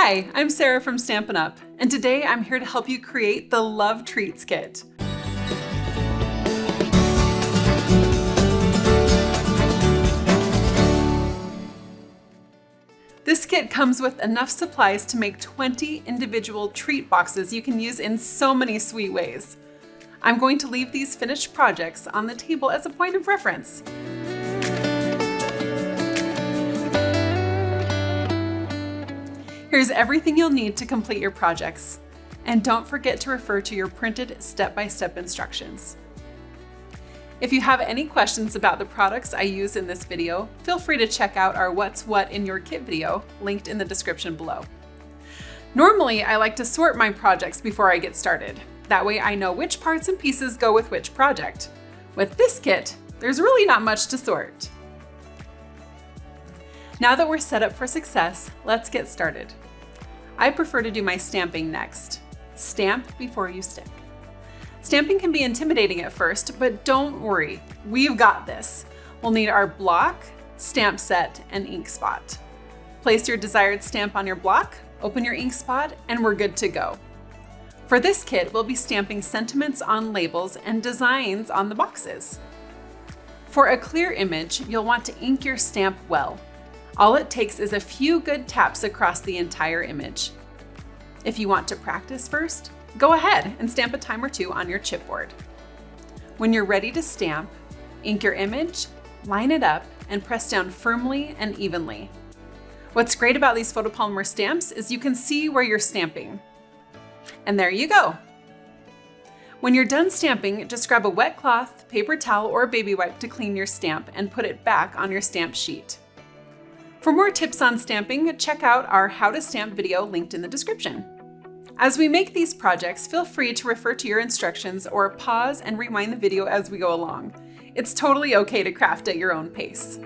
Hi, I'm Sara from Stampin' Up, and today I'm here to help you create the Love Treats Kit. This kit comes with enough supplies to make 20 individual treat boxes you can use in so many sweet ways. I'm going to leave these finished projects on the table as a point of reference. Here's everything you'll need to complete your projects. And don't forget to refer to your printed step-by-step instructions. If you have any questions about the products I use in this video, feel free to check out our What's What in Your Kit video, linked in the description below. Normally, I like to sort my projects before I get started. That way I know which parts and pieces go with which project. With this kit, there's really not much to sort. Now that we're set up for success, let's get started. I prefer to do my stamping next. Stamp before you stick. Stamping can be intimidating at first, but don't worry, we've got this. We'll need our block, stamp set, and ink spot. Place your desired stamp on your block, open your ink spot, and we're good to go. For this kit, we'll be stamping sentiments on labels and designs on the boxes. For a clear image, you'll want to ink your stamp well. All it takes is a few good taps across the entire image. If you want to practice first, go ahead and stamp a time or two on your chipboard. When you're ready to stamp, ink your image, line it up, and press down firmly and evenly. What's great about these photopolymer stamps is you can see where you're stamping. And there you go. When you're done stamping, just grab a wet cloth, paper towel, or a baby wipe to clean your stamp and put it back on your stamp sheet. For more tips on stamping, check out our How to Stamp video linked in the description. As we make these projects, feel free to refer to your instructions or pause and rewind the video as we go along. It's totally okay to craft at your own pace.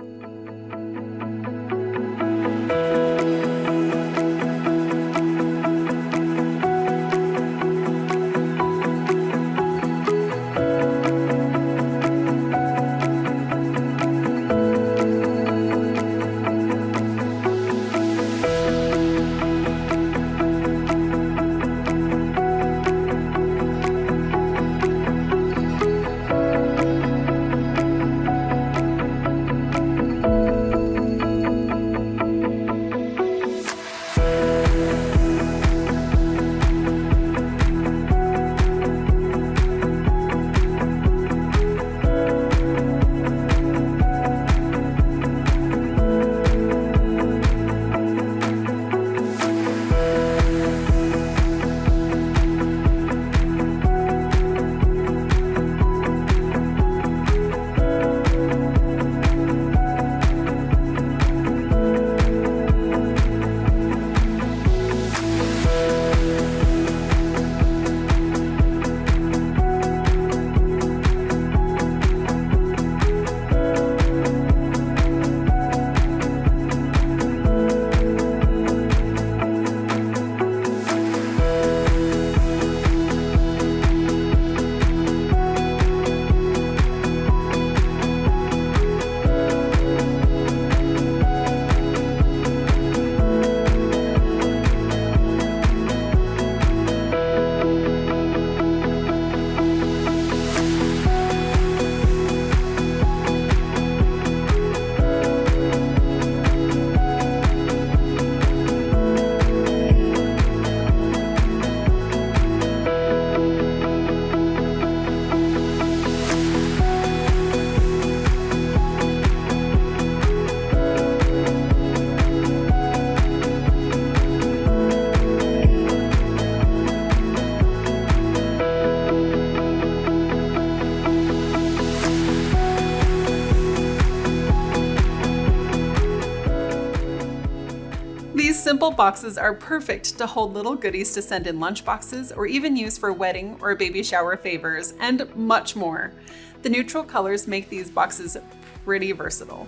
These simple boxes are perfect to hold little goodies to send in lunchboxes or even use for wedding or baby shower favors, and much more. The neutral colors make these boxes pretty versatile.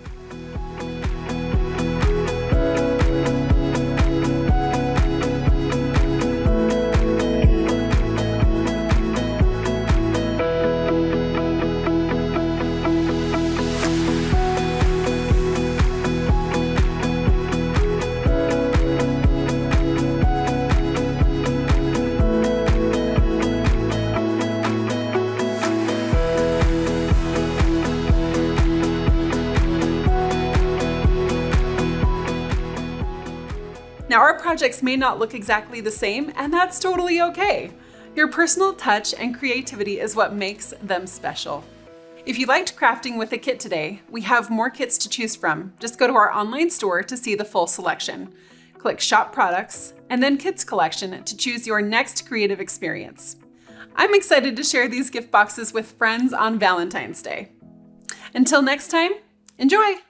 Now, our projects may not look exactly the same, and that's totally okay. Your personal touch and creativity is what makes them special. If you liked crafting with a kit today, we have more kits to choose from. Just go to our online store to see the full selection. Click Shop Products, and then Kits Collection to choose your next creative experience. I'm excited to share these gift boxes with friends on Valentine's Day. Until next time, enjoy!